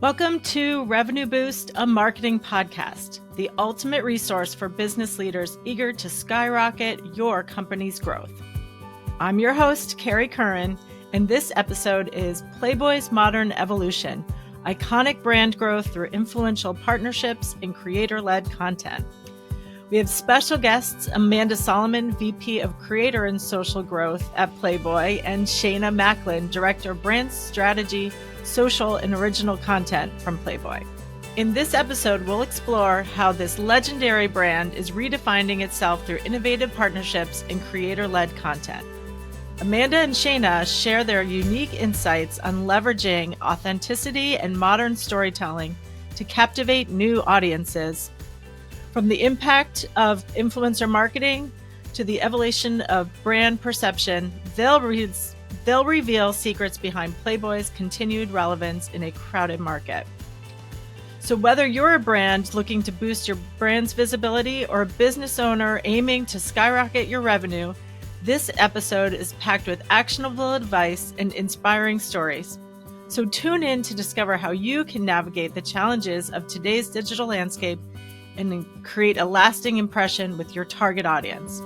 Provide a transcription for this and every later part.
Welcome to Revenue Boost, a marketing podcast, the ultimate resource for business leaders eager to skyrocket your company's growth. I'm your host, Kerry Curran, and this episode is Playboy's Modern Evolution, iconic brand growth through influential partnerships and creator-led content. We have special guests, Amanda Solomon, VP of Creator and Social Growth at Playboy, and Shayna Macklin, Director of Brand Strategy, Social and Original Content from Playboy. In this episode, we'll explore how this legendary brand is redefining itself through innovative partnerships and creator-led content. Amanda and Shayna share their unique insights on leveraging authenticity and modern storytelling to captivate new audiences. From the impact of influencer marketing to the evolution of brand perception, they'll reveal secrets behind Playboy's continued relevance in a crowded market. So whether you're a brand looking to boost your brand's visibility or a business owner aiming to skyrocket your revenue, this episode is packed with actionable advice and inspiring stories. So tune in to discover how you can navigate the challenges of today's digital landscape and create a lasting impression with your target audience.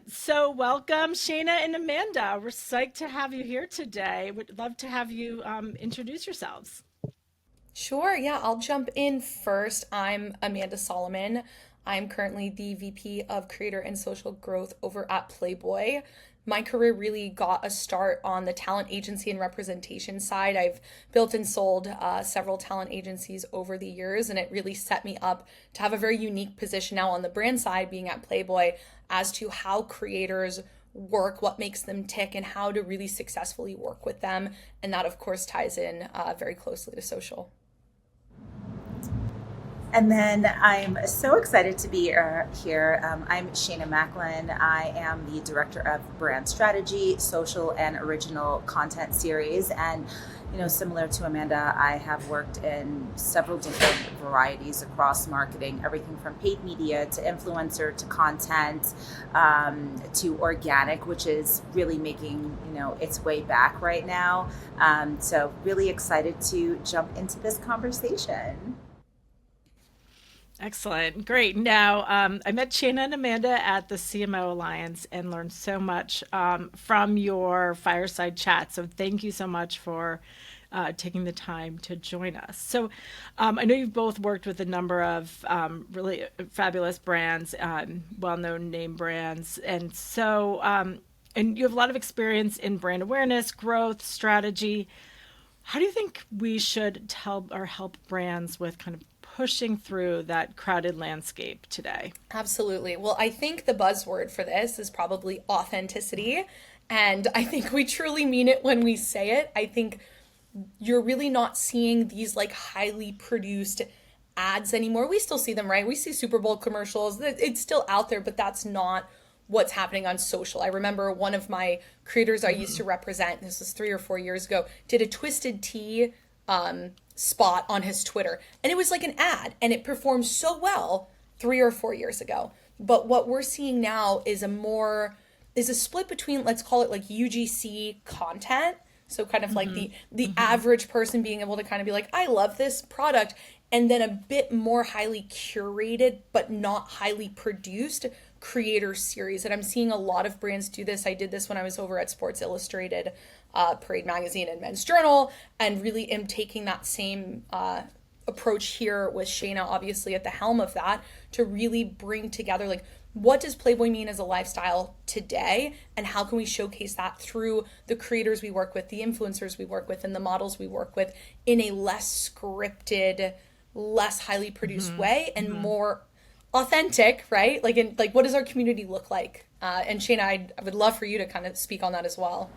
So welcome, Shayna and Amanda. We're psyched to have you here today. Would love to have you introduce yourselves. Sure, yeah, I'll jump in first. I'm Amanda Solomon. I'm currently the VP of Creator and Social Growth over at Playboy. My career really got a start on the talent agency and representation side. I've built and sold several talent agencies over the years, and it really set me up to have a very unique position now on the brand side, being at Playboy, as to how creators work, what makes them tick, and how to really successfully work with them. And that, of course, ties in very closely to social. And then I'm so excited to be here. I'm Shayna Macklin. I am the Director of Brand Strategy, Social and Original Content Series. And, similar to Amanda, I have worked in several different varieties across marketing, everything from paid media to influencer to content to organic, which is really making, its way back right now. So really excited to jump into this conversation. Excellent. Great. Now, I met Shayna and Amanda at the CMO Alliance and learned so much from your fireside chat. So thank you so much for taking the time to join us. So I know you've both worked with a number of really fabulous brands, well-known name brands. And so, and you have a lot of experience in brand awareness, growth, strategy. How do you think we should tell or help brands with kind of pushing through that crowded landscape today? Absolutely. Well, I think the buzzword for this is probably authenticity. And I think we truly mean it when we say it. I think you're really not seeing these like highly produced ads anymore. We still see them, right? We see Super Bowl commercials. It's still out there, but that's not what's happening on social. I remember one of my creators I used to represent, this was 3 or 4 years ago, did a Twisted Tea spot on his Twitter. And it was like an ad, and it performed so well 3 or 4 years ago. But what we're seeing now is a split between, let's call it like UGC content. So kind of like the average person being able to kind of be like, I love this product. And then a bit more highly curated, but not highly produced creator series. And I'm seeing a lot of brands do this. I did this when I was over at Sports Illustrated, Parade Magazine, and Men's Journal, and really am taking that same approach here with Shayna, obviously at the helm of that, to really bring together like, what does Playboy mean as a lifestyle today, and how can we showcase that through the creators we work with, the influencers we work with, and the models we work with in a less scripted, less highly produced way, and more authentic, right? Like what does our community look like? And Shayna, I would love for you to kind of speak on that as well.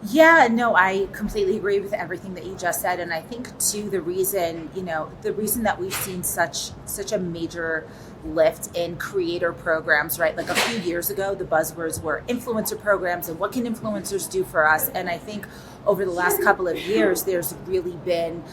Yeah, no, I completely agree with everything that you just said. And I think too, the reason that we've seen such a major lift in creator programs, right? Like a few years ago, the buzzwords were influencer programs and what can influencers do for us? And I think over the last couple of years, there's really been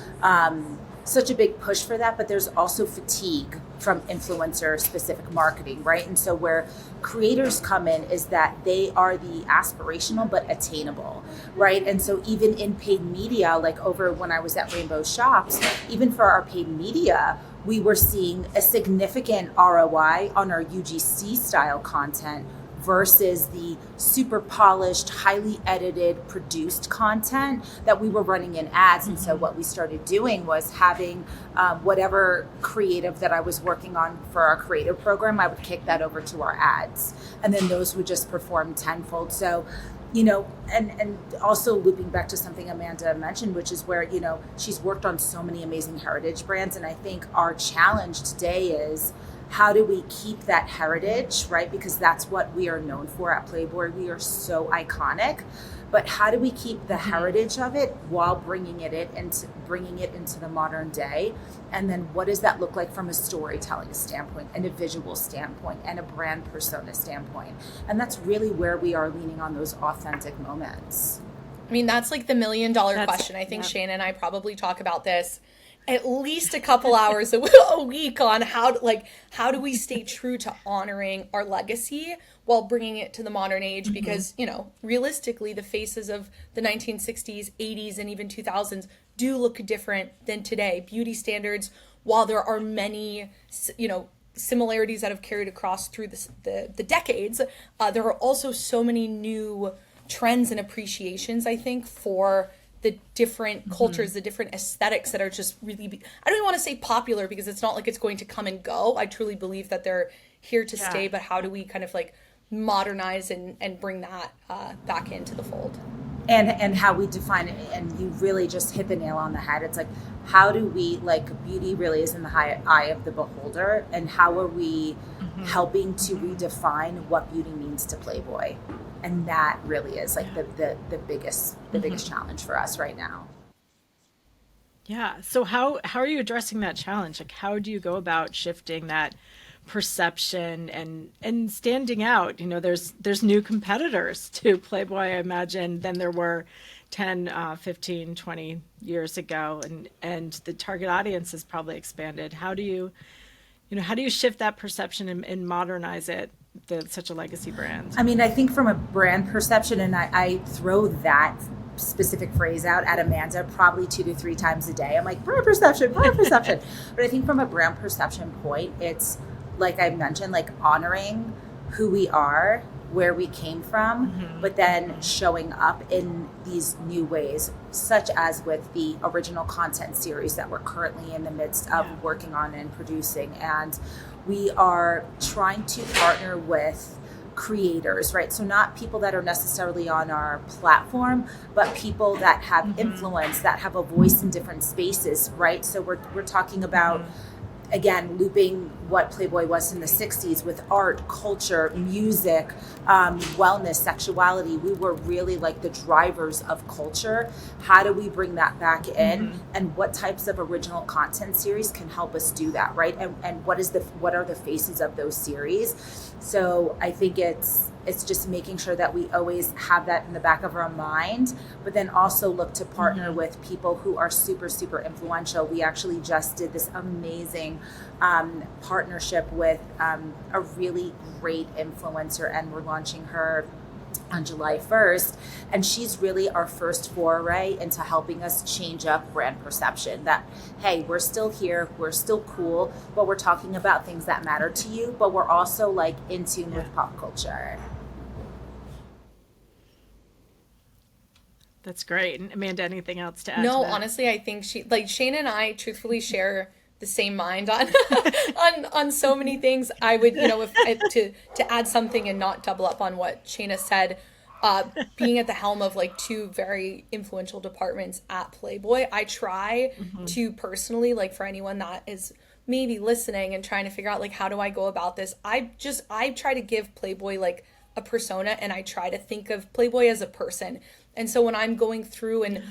such a big push for that, but there's also fatigue from influencer specific marketing, right? And so where creators come in is that they are the aspirational but attainable, right? And so even in paid media, like over when I was at Rainbow Shops, even for our paid media, we were seeing a significant ROI on our UGC style content versus the super polished, highly edited, produced content that we were running in ads. And so what we started doing was having whatever creative that I was working on for our creative program, I would kick that over to our ads. And then those would just perform tenfold. So, you know, and also looping back to something Amanda mentioned, which is where, you know, she's worked on so many amazing heritage brands. And I think our challenge today is, how do we keep that heritage, right? Because that's what we are known for at Playboy. We are so iconic. But how do we keep the heritage of it while bringing it into the modern day? And then what does that look like from a storytelling standpoint and a visual standpoint and a brand persona standpoint? And that's really where we are leaning on those authentic moments. I mean, that's like the $1 million question. I think Shayna and I probably talk about this at least a couple hours a week on how do we stay true to honoring our legacy while bringing it to the modern age, because, you know, realistically the faces of the 1960s, 80s, and even 2000s do look different than today. Beauty standards, while there are many, you know, similarities that have carried across through the decades, there are also so many new trends and appreciations, I think, for the different cultures, the different aesthetics that are just really, I don't even want to say popular, because it's not like it's going to come and go. I truly believe that they're here to stay, but how do we kind of like modernize and bring that back into the fold? And how we define it, and you really just hit the nail on the head. It's like, how do we, like, beauty really is in the eye of the beholder, and how are we helping to redefine what beauty means to Playboy? And that really is like the biggest challenge for us right now. Yeah. So how are you addressing that challenge? Like, how do you go about shifting that perception and standing out? You know, there's new competitors to Playboy, I imagine, than there were 10, 15, 20 years ago. And the target audience has probably expanded. How do you shift that perception and modernize it? Such a legacy brand. I mean, I think from a brand perception, and I throw that specific phrase out at Amanda probably 2 to 3 times a day. I'm like, brand perception. But I think from a brand perception point, it's like I mentioned, like honoring who we are, where we came from, but then showing up in these new ways, such as with the original content series that we're currently in the midst of working on and producing. And we are trying to partner with creators, right? So not people that are necessarily on our platform, but people that have influence, that have a voice in different spaces, right? So we're talking about, again, looping what Playboy was in the 60s with art, culture, music, wellness, sexuality. We were really like the drivers of culture. How do we bring that back in? And what types of original content series can help us do that, right? And what are the faces of those series? So I think it's just making sure that we always have that in the back of our mind, but then also look to partner with people who are super, super influential. We actually just did this amazing partnership with a really great influencer, and we're launching her on July 1st. And she's really our first foray into helping us change up brand perception, that, hey, we're still here, we're still cool, but we're talking about things that matter to you, but we're also like in tune with pop culture. That's great. And Amanda, anything else to add? No, to that? honestly, I think Shayna and I truthfully share the same mind on on so many things. I would, to add something and not double up on what Shayna said, being at the helm of like 2 very influential departments at Playboy, I try to personally, like, for anyone that is maybe listening and trying to figure out like, how do I go about this? I try to give Playboy like a persona, and I try to think of Playboy as a person. And so when I'm going through and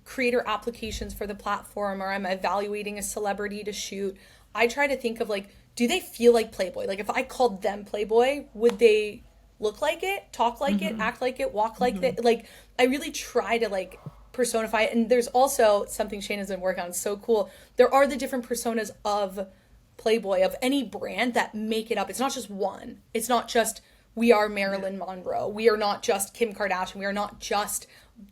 creator applications for the platform, or I'm evaluating a celebrity to shoot, I try to think of like, do they feel like Playboy? Like, if I called them Playboy, would they look like it, talk like it, act like it, walk like it? Like, I really try to like personify it. And there's also something Shayna's been working on, so cool. There are the different personas of Playboy, of any brand, that make it up. It's not just one. It's not just we are Marilyn Monroe. We are not just Kim Kardashian. We are not just,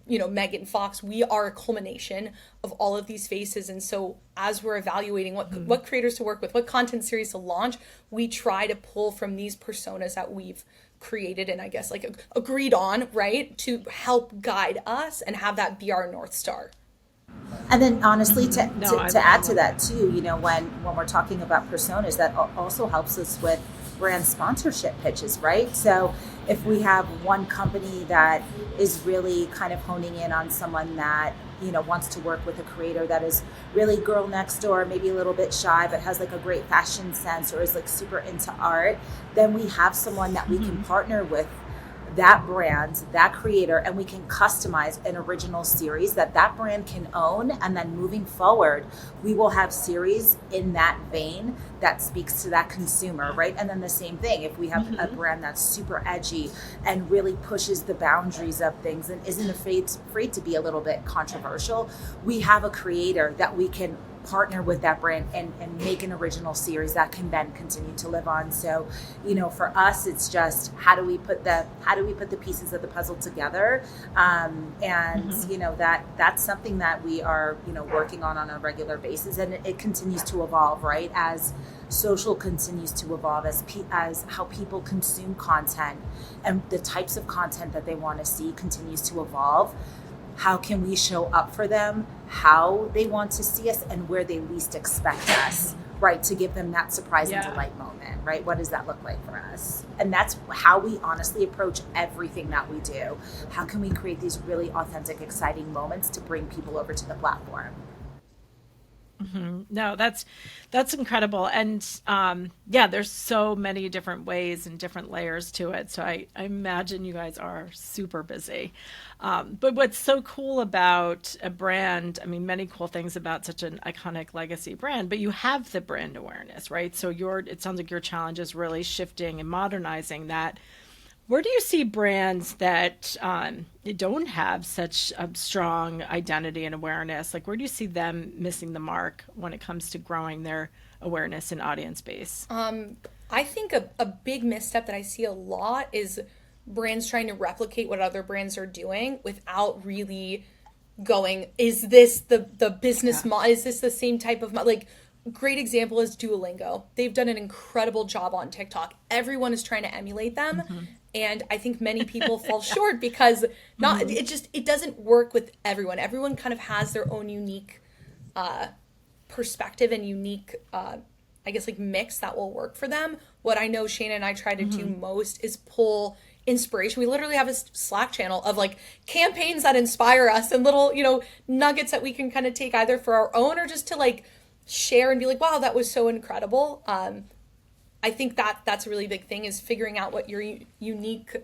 Megan Fox. We are a culmination of all of these faces. And so as we're evaluating what creators to work with, what content series to launch, we try to pull from these personas that we've created and I guess like agreed on, right, to help guide us and have that be our North Star. And then honestly, to add to that too, when we're talking about personas, that also helps us with brand sponsorship pitches, right? So if we have one company that is really kind of honing in on someone that, wants to work with a creator that is really girl next door, maybe a little bit shy, but has like a great fashion sense or is like super into art, then we have someone that we can partner with that brand, that creator, and we can customize an original series that brand can own. And then moving forward, we will have series in that vein that speaks to that consumer, right? And then the same thing, if we have a brand that's super edgy and really pushes the boundaries of things and isn't afraid to be a little bit controversial, we have a creator that we can partner with that brand and make an original series that can then continue to live on. So, for us, it's just how do we put the pieces of the puzzle together, that's something that we are working on a regular basis, and it continues to evolve, right? As social continues to evolve, as how people consume content and the types of content that they want to see continues to evolve. How can we show up for them, how they want to see us, and where they least expect us, right? To give them that surprise and delight moment, right? What does that look like for us? And that's how we honestly approach everything that we do. How can we create these really authentic, exciting moments to bring people over to the platform? No, that's incredible. And there's so many different ways and different layers to it. So I imagine you guys are super busy. But what's so cool about a brand, many cool things about such an iconic legacy brand, but you have the brand awareness, right? So it sounds like your challenge is really shifting and modernizing that. Where do you see brands that don't have such a strong identity and awareness? Like, where do you see them missing the mark when it comes to growing their awareness and audience base? I think a big misstep that I see a lot is brands trying to replicate what other brands are doing without really going, is this the business model? Is this the same type of like? Great example is Duolingo. They've done an incredible job on TikTok. Everyone is trying to emulate them. And I think many people fall short because it doesn't work with everyone. Everyone kind of has their own unique perspective and unique, mix that will work for them. What I know Shayna and I try to do most is pull inspiration. We literally have a Slack channel of like campaigns that inspire us and little, nuggets that we can kind of take either for our own or just to like share and be like, wow, that was so incredible. I think that's a really big thing, is figuring out what your unique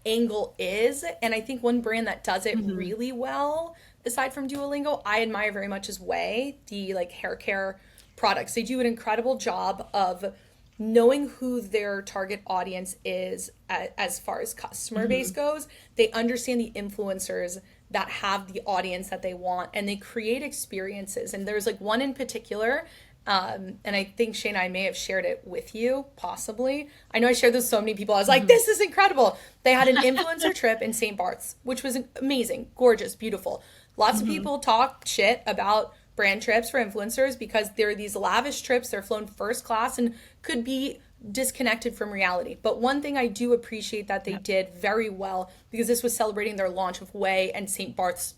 angle is. And I think one brand that does it really well, aside from Duolingo, I admire very much is Way, the like hair care products. They do an incredible job of knowing who their target audience is as far as customer base goes. They understand the influencers that have the audience that they want, and they create experiences. And there's like one in particular, and I think Shayna, I may have shared it with you, possibly. I know I shared this with so many people. I was like, this is incredible. They had an influencer trip in St. Bart's, which was amazing, gorgeous, beautiful. Lots of people talk shit about brand trips for influencers because they're these lavish trips. They're flown first class and could be disconnected from reality. But one thing I do appreciate that they did very well, because this was celebrating their launch of Way and St. Bart's,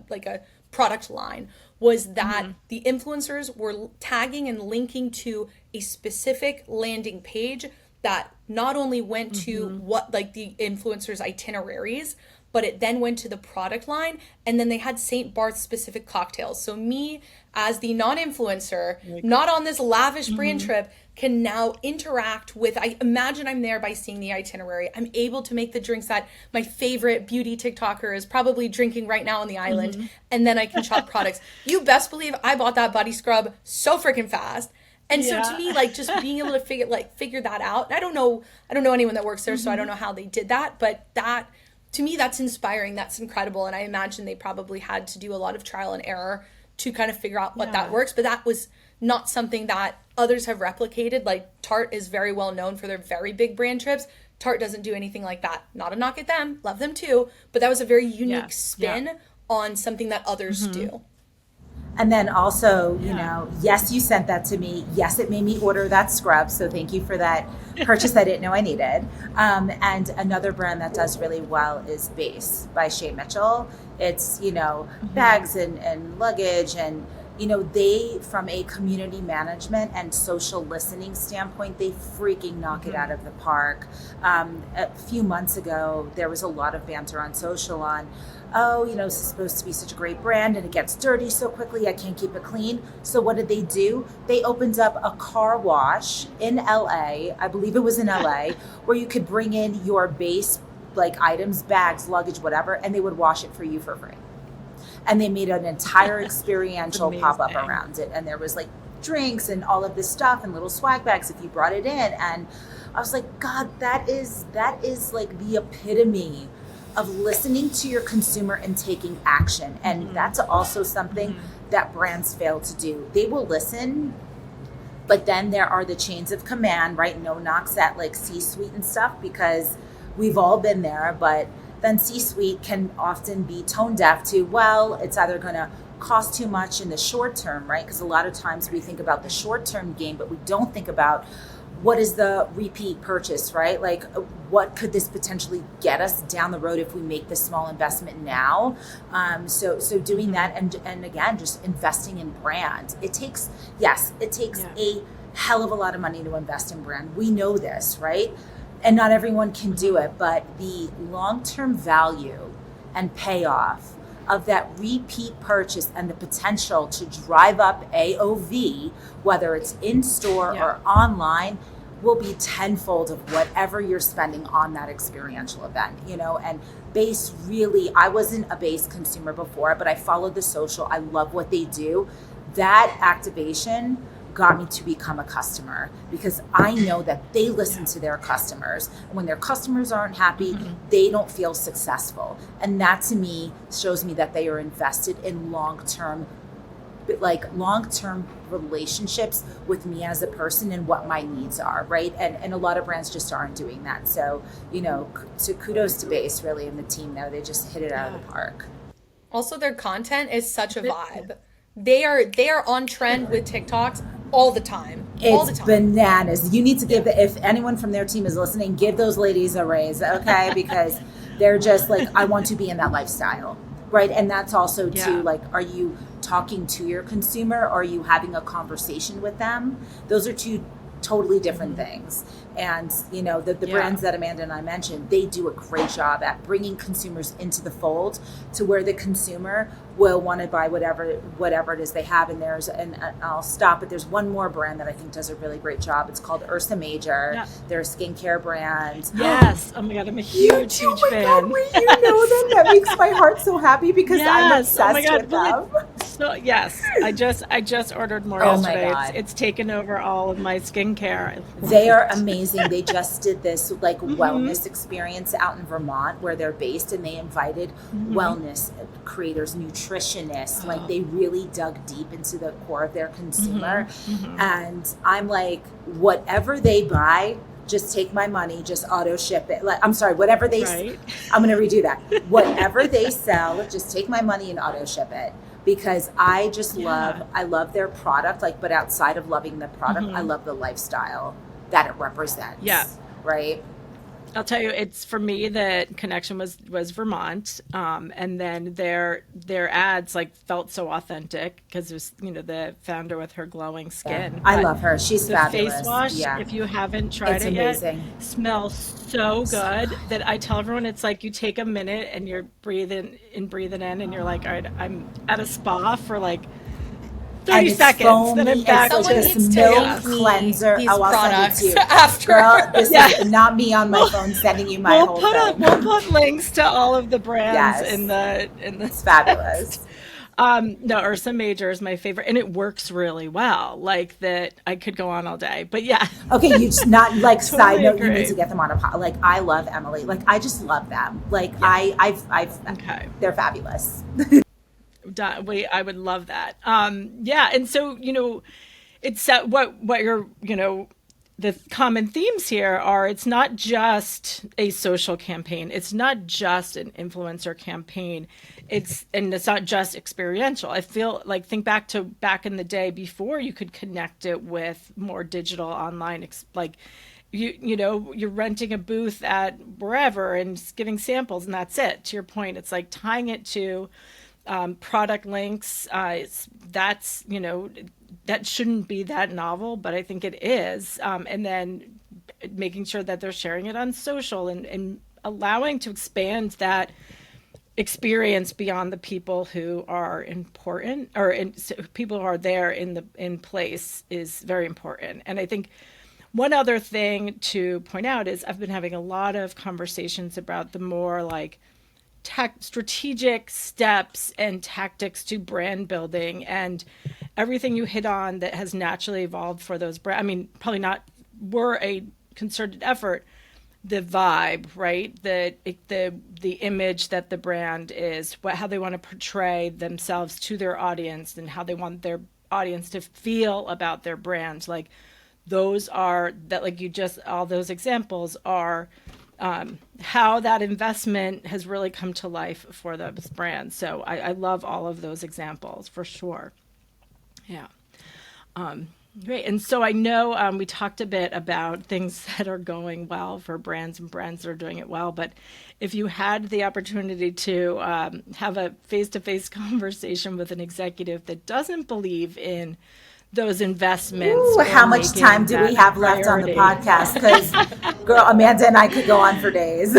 like a product line, was that the influencers were tagging and linking to a specific landing page that not only went to what like the influencers' itineraries, but it then went to the product line, and then they had St. Bart's specific cocktails. So me, as the non-influencer, not on this lavish brand trip, can now interact with, I imagine I'm there by seeing the itinerary. I'm able to make the drinks that my favorite beauty TikToker is probably drinking right now on the island, and then I can shop products. You best believe I bought that body scrub so freaking fast. And so to me, like, just being able to figure that out. I don't know anyone that works there, so I don't know how they did that, but that to me, that's inspiring. That's incredible. And I imagine they probably had to do a lot of trial and error to kind of figure out what that works. But that was not something that others have replicated. Like Tarte is very well known for their very big brand trips. Tarte doesn't do anything like that. Not a knock at them. Love them too. But that was a very unique spin on something that others do. And then also, you know, yes, you sent that to me. Yes, it made me order that scrub. So thank you for that purchase I didn't know I needed. And another brand that does really well is Base by Shea Mitchell. It's, you know, bags and luggage and, you know, they, from a community management and social listening standpoint, they freaking knock it out of the park. A few months ago, there was a lot of banter on social on, oh, you know, this is supposed to be such a great brand and it gets dirty so quickly, I can't keep it clean. So what did they do? They opened up a car wash in LA, I believe it was in LA, where you could bring in your Base like items, bags, luggage, whatever, and they would wash it for you for free. And they made an entire experiential pop-up around it. And there was like drinks and all of this stuff and little swag bags if you brought it in. And I was like, God, that is like the epitome of listening to your consumer and taking action. And that's also something that brands fail to do. They will listen, but then there are the chains of command, right? No knocks at like C-suite and stuff, because we've all been there, but then C-suite can often be tone deaf to, well, it's either going to cost too much in the short term, right? Because a lot of times we think about the short term gain, but we don't think about what is the repeat purchase, right? Like what could this potentially get us down the road if we make this small investment now? So doing that and again, just investing in brand. It takes a hell of a lot of money to invest in brand. We know this, right? And not everyone can do it, but the long-term value and payoff of that repeat purchase and the potential to drive up AOV, whether it's in store or online, will be tenfold of whatever you're spending on that experiential event, you know. And Base really, I wasn't a Base consumer before, but I followed the social. I love what they do. That activation got me to become a customer because I know that they listen to their customers. And when their customers aren't happy, they don't feel successful. And that to me shows me that they are invested in long-term relationships with me as a person and what my needs are, right? And a lot of brands just aren't doing that. So, you know, so kudos to Base really and the team there. They just hit it out of the park. Also, their content is such a vibe. They are on trend with TikToks all the time. It's bananas. You need to give if anyone from their team is listening, give those ladies a raise, okay? Because they're just like, I want to be in that lifestyle, right? And that's also too, like, are you talking to your consumer or are you having a conversation with them? Those are two totally different things. And, you know, the brands that Amanda and I mentioned, they do a great job at bringing consumers into the fold to where the consumer will want to buy whatever it is they have. And I'll stop, but there's one more brand that I think does a really great job. It's called Ursa Major. Yeah. They're a skincare brand. Yes. Oh my God, I'm a huge fan. God, you know them. That makes my heart so happy because I'm obsessed with them. So yes, I just ordered more yesterday. It's taken over all of my skincare. They are amazing. They just did this like wellness experience out in Vermont where they're based, and they invited wellness creators, nutritionists. Like they really dug deep into the core of their consumer. And I'm like, whatever they buy, just take my money, just auto ship it. Like, I'm sorry, whatever they, I'm going to redo that. Whatever they sell, just take my money and auto ship it. Because I just I love their product, like, but outside of loving the product, I love the lifestyle that it represents. Yeah. Right. I'll tell you, it's for me, the connection was Vermont. And then their ads like felt so authentic because it was, you know, the founder with her glowing skin. Yeah. I love her. She's fabulous. Face wash, if you haven't tried it yet, smells so good that I tell everyone it's like you take a minute and you're breathing in and you're like, all right, I'm at a spa for like 30 seconds. Then I'm back. It's like a milk cleanser. I'll send it to you. After. Girl, this is not me on my phone sending you my whole thing. We'll put links to all of the brands in the It's fabulous. No, Ursa Major is my favorite, and it works really well. Like that, I could go on all day, but yeah, Okay, you just not like side totally note. You need agree. to get them on a like. I love Emily. Like I just love them. Like Yeah. I've Okay. they're fabulous. Wait, I would love that. Yeah, and so it's what you're the common themes here are it's not just a social campaign, it's not just an influencer campaign, it's not just experiential. I feel like think back in the day before you could connect it with more digital online like you're renting a booth at wherever and just giving samples and that's it. To your point, it's like tying it to product links. That shouldn't be that novel, but I think it is. And then making sure that they're sharing it on social and allowing to expand that experience beyond the people who are important so people who are there in place is very important. And I think one other thing to point out is I've been having a lot of conversations about the more like strategic steps and tactics to brand building and everything you hit on that has naturally evolved for those brands. I mean, probably not were a concerted effort. The vibe, right? The image that the brand is, how they want to portray themselves to their audience, and how they want their audience to feel about their brand. Like those are that, like you just all those examples are how that investment has really come to life for those brands. So I love all of those examples for sure. Yeah. Great. And so I know we talked a bit about things that are going well for brands and brands that are doing it well. But if you had the opportunity to have a face-to-face conversation with an executive that doesn't believe in those investments, Ooh, or how much making time do that we a have left on the priority. podcast? Because, girl, Amanda and I could go on for days.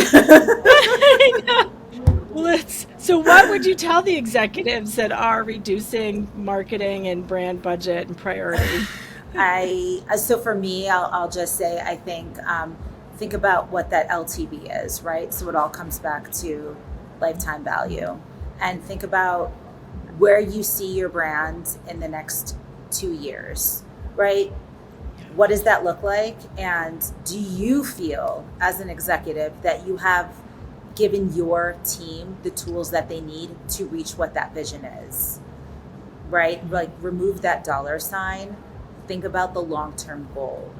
So what would you tell the executives that are reducing marketing and brand budget and priority? So for me, I'll just say I think about what that LTV is, right? So it all comes back to lifetime value, and think about where you see your brand in the next 2 years, right? What does that look like? And do you feel as an executive that you have given your team the tools that they need to reach what that vision is, right? Like remove that dollar sign, think about the long-term goal,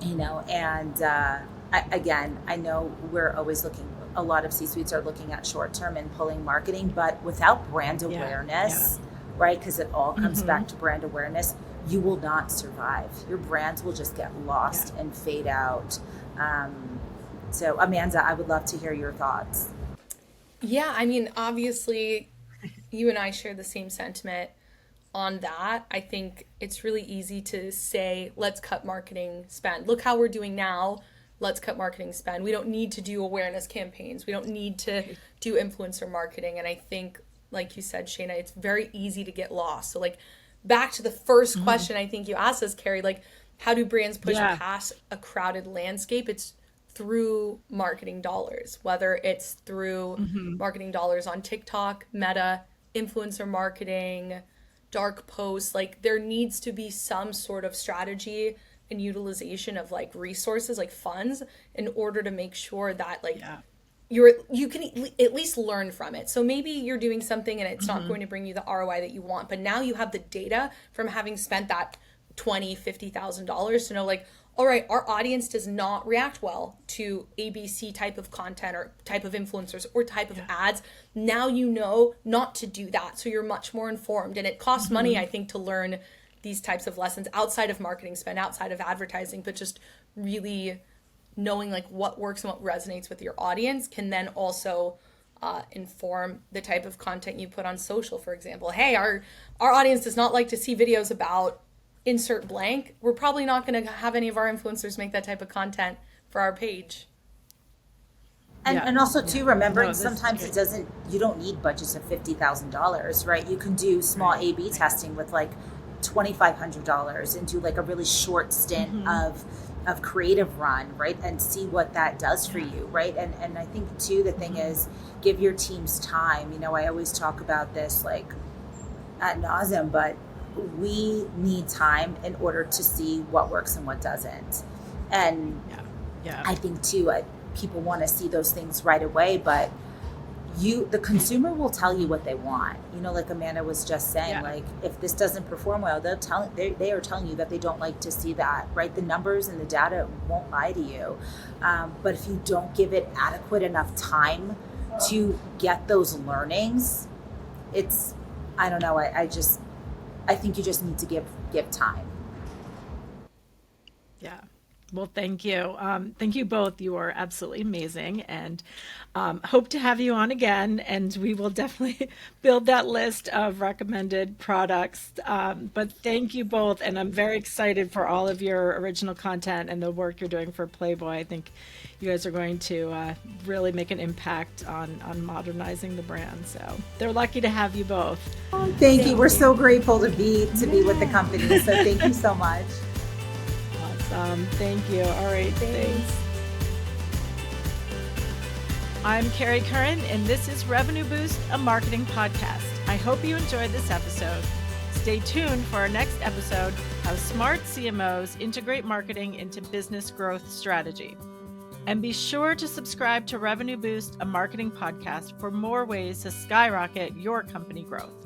and I know we're always looking, a lot of C-suites are looking at short-term and pulling marketing, but without brand awareness, right? Because it all comes back to brand awareness, you will not survive. Your brand will just get lost and fade out. So Amanda, I would love to hear your thoughts. Yeah, I mean, obviously, you and I share the same sentiment on that. I think it's really easy to say, let's cut marketing spend. Look how we're doing now. Let's cut marketing spend. We don't need to do awareness campaigns. We don't need to do influencer marketing. And I think, like you said, Shayna, it's very easy to get lost. So, like, back to the first question I think you asked us, Kerry, like, how do brands push past a crowded landscape? It's through marketing dollars, whether it's through marketing dollars on TikTok, Meta, influencer marketing, dark posts. Like there needs to be some sort of strategy and utilization of like resources, like funds, in order to make sure that like you can at least learn from it. So maybe you're doing something and it's not going to bring you the ROI that you want, but now you have the data from having spent that $50,000 to know like, all right, our audience does not react well to ABC type of content or type of influencers or type of ads. Now you know not to do that. So you're much more informed. And it costs money, I think, to learn these types of lessons outside of marketing spend, outside of advertising, but just really knowing like what works and what resonates with your audience can then also inform the type of content you put on social, for example. Hey, our audience does not like to see videos about insert blank. We're probably not going to have any of our influencers make that type of content for our page. And also too, remembering sometimes you don't need budgets of $50,000, right? You can do small A/B testing with like $2,500 and do like a really short stint of creative run, right? And see what that does for you, right? And I think too, the thing is give your teams time. I always talk about this, like ad nauseum, but we need time in order to see what works and what doesn't. And I think too, people want to see those things right away, but the consumer will tell you what they want. Like Amanda was just saying, like if this doesn't perform well, they are telling you that they don't like to see that, right? The numbers and the data won't lie to you. But if you don't give it adequate enough time to get those learnings, I don't know. I think you just need to give time. Yeah. Well, thank you. Thank you both. You are absolutely amazing, and hope to have you on again. And we will definitely build that list of recommended products. But thank you both, and I'm very excited for all of your original content and the work you're doing for Playboy. I think you guys are going to really make an impact on modernizing the brand. So they're lucky to have you both. Oh, thank you. We're so grateful to be with the company. So thank you so much. Thank you. All right. Thanks. I'm Kerry Curran, and this is Revenue Boost, a marketing podcast. I hope you enjoyed this episode. Stay tuned for our next episode, How Smart CMOs Integrate Marketing into Business Growth Strategy. And be sure to subscribe to Revenue Boost, a marketing podcast, for more ways to skyrocket your company growth.